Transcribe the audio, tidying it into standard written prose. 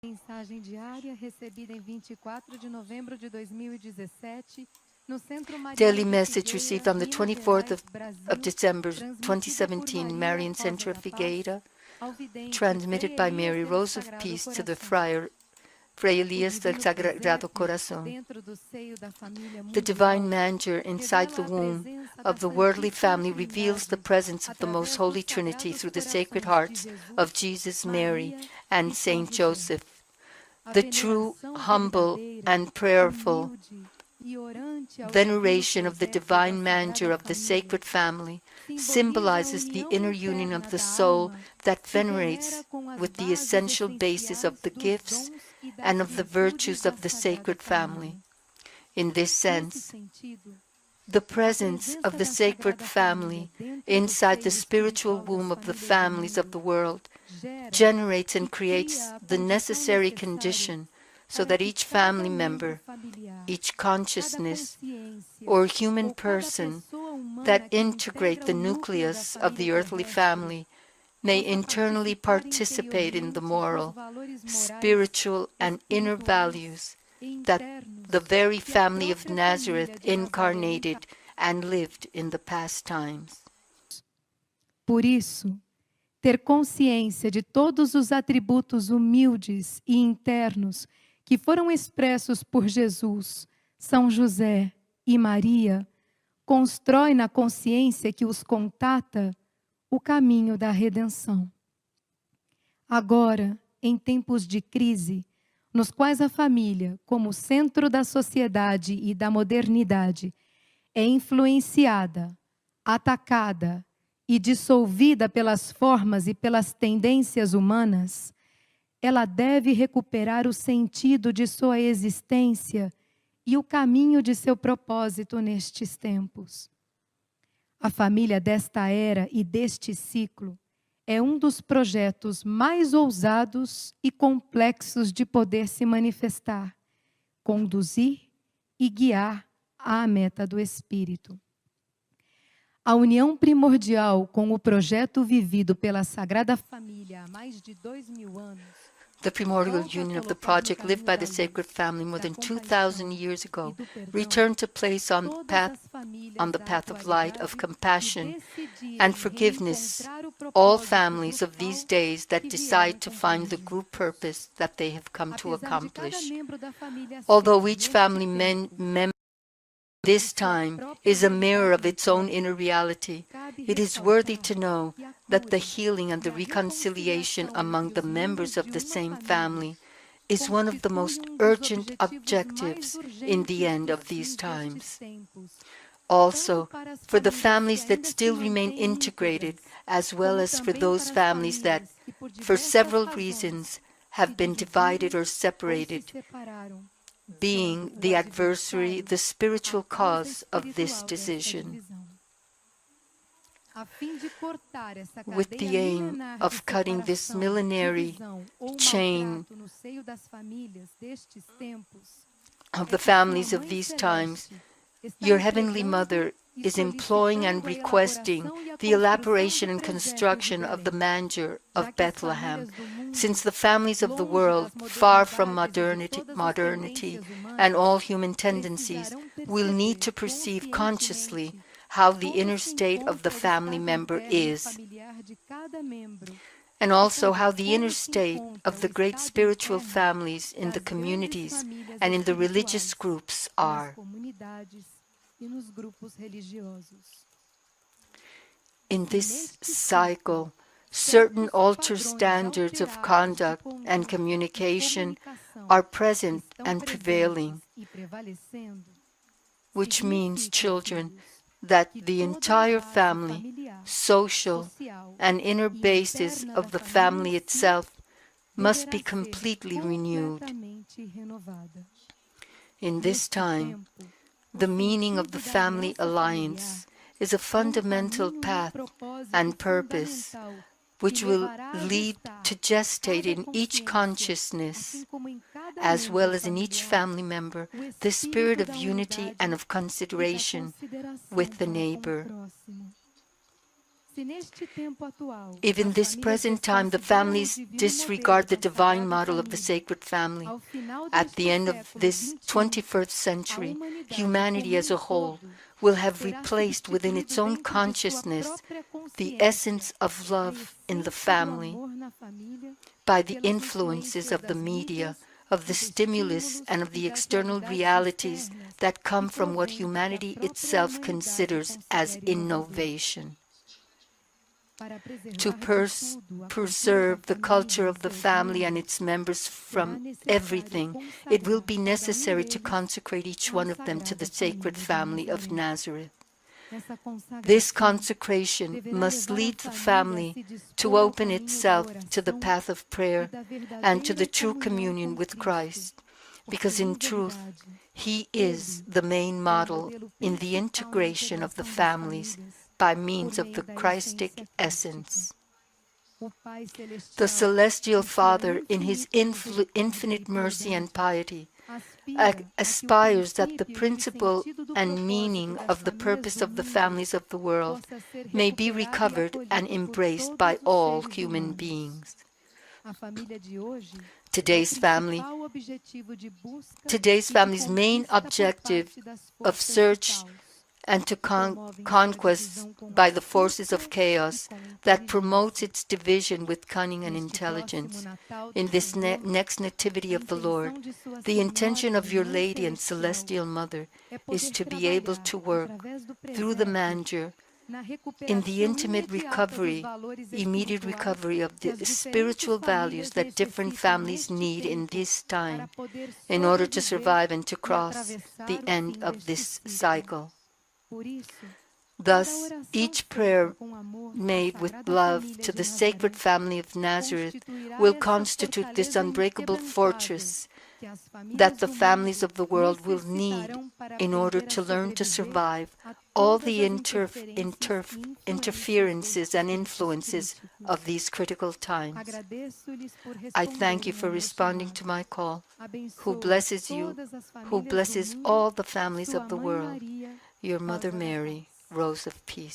Mensagem diária recebida em 24 de novembro de 2017 no Centro Marian Daily de message Figueira, received on the Minas 24th Gerais, Brasil, of December transmitida por 2017, Marian, Marian Rosa Center of da Paz, Figueira, ao vidente transmitted by Frei Mary, Elías del Rose of Sagrado Peace, to the Corazón. Friar O Elías del divino Sagrado presépio, Corazón. dentro do seio da família The divine mundial, manger inside the revela a womb presença of da the worldly Santíssima family reveals the Trindade presence of the Most através dos Holy Trinity sagrados through the sacred corações de hearts of Jesus, Jesus, Mary, Maria and e São Saint José. Joseph. A The true, veneração humble, verdadeira, and prayerful humilde e orante ao veneration divino of the presépio da divine manger Sagrada of the Família sacred family simboliza a symbolizes the união inner union interna of the da soul alma that que venera venerates com as with the bases essential basis of essenciais the dos gifts dons e das and of the virtues virtudes da of the Sagrada sacred family. Família. In this Nesse sense, sentido, the a presence of presença the da sacred Sagrada family Família dentro do inside the seio spiritual espiritual womb das of the famílias do families of mundo the world gera generates e and creates cria a the condição necessary necessária condition so para that que each cada family membro member, familiar, each cada consciousness, consciência or human ou cada person pessoa that humana que integrate integra the o núcleo da nucleus of família the earthly terrestre family may possa internally participar participate in the interiormente dos moral, valores morais, spiritual, and inner espirituais values e that internos the very que a family of própria Nazareth família de Nazaré incarnated and lived in the past times. Por isso, ter consciência de todos os atributos humildes e internos que foram expressos por Jesus, São José e Maria, constrói na consciência que os contata o caminho da redenção. Agora, em tempos de crise, nos quais a família, como centro da sociedade e da modernidade, é influenciada, atacada e dissolvida pelas formas e pelas tendências humanas, ela deve recuperar o sentido de sua existência e o caminho de seu propósito nestes tempos. A família desta era e deste ciclo é um dos projetos mais ousados e complexos de poder se manifestar, conduzir e guiar à meta do Espírito. A união primordial com o projeto vivido pela Sagrada Família há mais de 2000 anos, The primordial union of the project lived by the Sacred Family more than 2,000 years ago returned to place on the path of light, of compassion and forgiveness all families of these days that decide to find the group purpose that they have come to accomplish. Although each family member this time is a mirror of its own inner reality, it is worthy to know that the healing and the reconciliation among the members of the same family is one of the most urgent objectives in the end of these times. Also, for the families that still remain integrated, as well as for those families that, for several reasons, have been divided or separated, being the adversary, the spiritual cause of this decision, with the aim of cutting this millenary chain of the families of these times, your Heavenly Mother is employing and requesting the elaboration and construction of the manger of Bethlehem, since the families of the world, far from modernity and all human tendencies, will need to perceive consciously how the inner state of the family member is, and also how the inner state of the great spiritual families in the communities and in the religious groups are. In this cycle, certain altered standards of conduct and communication are present and prevailing, which means, children, that the entire family, social and inner basis of the family itself must be completely renewed. In this time, the meaning of the family alliance is a fundamental path and purpose which will lead to gestate in each consciousness, as well as in each family member, the spirit of unity and of consideration with the neighbor. If in this present time the families disregard the divine model of the sacred family, at the end of this 21st century, humanity as a whole will have replaced within its own consciousness the essence of love in the family by the influences of the media, of the stimulus, and of the external realities that come from what humanity itself considers as innovation. To preserve the culture of the family and its members from everything, it will be necessary to consecrate each one of them to the sacred family of Nazareth. This consecration must lead the family to open itself to the path of prayer and to the true communion with Christ, because in truth, He is the main model in the integration of the families by means of the Christic essence. The Celestial Father, in His infinite mercy and piety, aspires that the principle and meaning of the purpose of the families of the world may be recovered and embraced by all human beings. Today's family's main objective of search and to conquest by the forces of chaos that promotes its division with cunning and intelligence. In this next nativity of the Lord, the intention of your Lady and Celestial Mother is to be able to work through the manger in the intimate recovery, immediate recovery of the spiritual values that different families need in this time in order to survive and to cross the end of this cycle. Thus, each prayer made with love to the sacred family of Nazareth will constitute this unbreakable fortress that the families of the world will need in order to learn to survive all the interferences and influences of these critical times. I thank you for responding to my call, who blesses you, who blesses all the families of the world. Your Mother Mary, Rose of Peace.